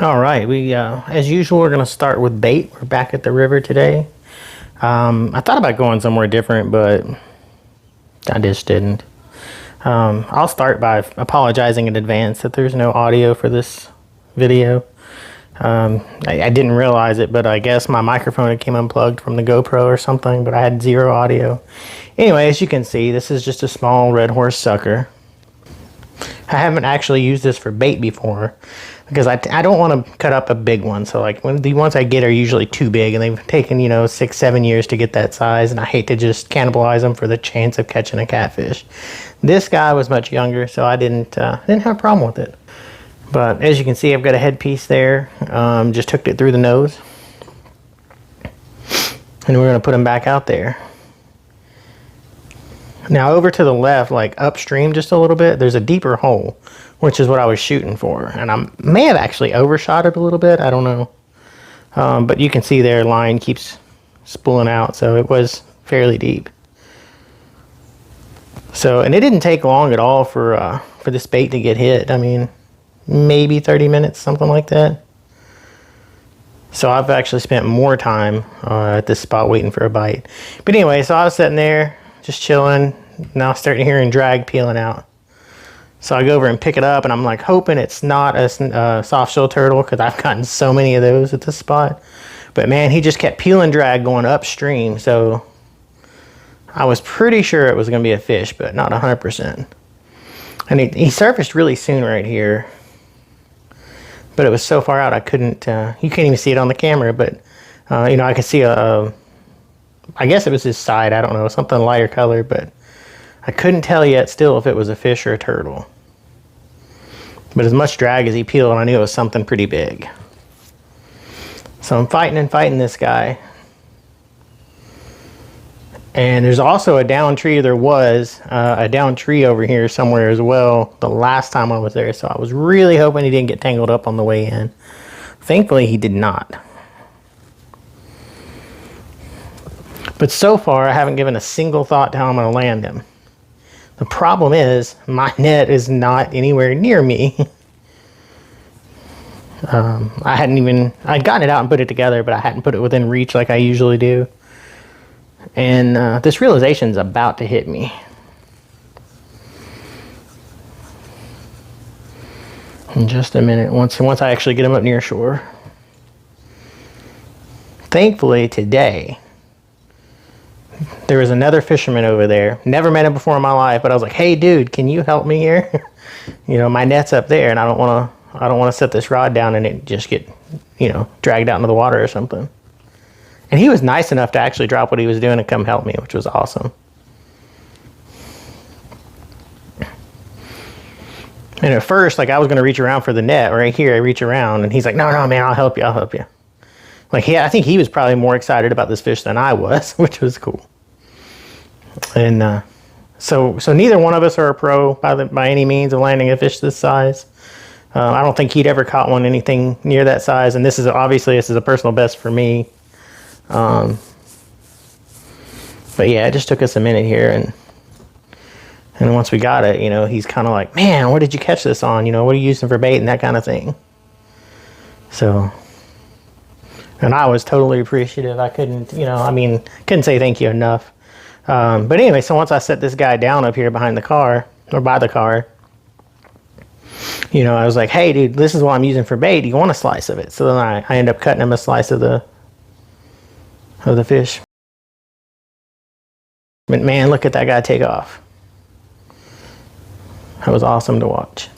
All right, we as usual, we're gonna start with bait. We're back at the river today. I thought about going somewhere different, but I just didn't. I'll start by apologizing in advance that there's no audio for this video. I didn't realize it, but I guess my microphone had came unplugged from the GoPro or something, but I had zero audio. Anyway, as you can see, this is just a small red horse sucker. I haven't actually used this for bait before because I don't want to cut up a big one. So like when the ones I get are usually too big and they've taken, 6-7 years to get that size, and I hate to just cannibalize them for the chance of catching a catfish. This guy was much younger, so I didn't have a problem with it. But as you can see, I've got a headpiece there. Just hooked it through the nose. And we're going to put him back out there. Now over to the left, like upstream just a little bit, there's a deeper hole, which is what I was shooting for. And I may have actually overshot it a little bit, I don't know. But you can see their line keeps spooling out, so it was fairly deep. So, and it didn't take long at all for this bait to get hit. I mean, maybe 30 minutes, something like that. So I've actually spent more time at this spot waiting for a bite. But anyway, so I was sitting there, just chilling. Now I'm starting hearing drag peeling out. So I go over and pick it up, and I'm like hoping it's not a soft shell turtle, because I've gotten so many of those at this spot. But man, he just kept peeling drag going upstream. So I was pretty sure it was going to be a fish, but not 100%. And he surfaced really soon right here. But it was so far out I couldn't, you can't even see it on the camera, but I could see I guess it was his side, I don't know, something lighter color, but I couldn't tell yet still if it was a fish or a turtle. But as much drag as he peeled, I knew it was something pretty big. So I'm fighting and fighting this guy. And there's also a down tree, there was a down tree over here somewhere as well the last time I was there, so I was really hoping he didn't get tangled up on the way in. Thankfully he did not. But so far, I haven't given a single thought to how I'm going to land him. The problem is, my net is not anywhere near me. I'd gotten it out and put it together, but I hadn't put it within reach like I usually do. And this realization is about to hit me. In just a minute, once I actually get him up near shore. Thankfully, today, there was another fisherman over there. Never met him before in my life, but I was like, "Hey, dude, can you help me here? My net's up there, and I don't want to set this rod down and it just get, dragged out into the water or something." And he was nice enough to actually drop what he was doing and come help me, which was awesome. And at first, I was going to reach around for the net. Right here, I reach around, and he's like, "No, man, I'll help you. I think he was probably more excited about this fish than I was, which was cool. And so neither one of us are a pro by any means of landing a fish this size. I don't think he'd ever caught one anything near that size, and this is a personal best for me. But yeah, it just took us a minute here, and once we got it, he's kind of like, "Man, where did you catch this on? What are you using for bait?" and that kind of thing. So, and I was totally appreciative. I couldn't, couldn't say thank you enough. But anyway, so once I set this guy down up here behind the car, or by the car, I was like, "Hey, dude, this is what I'm using for bait. Do you want a slice of it?" So then I end up cutting him a slice of the fish. But man, look at that guy take off. That was awesome to watch.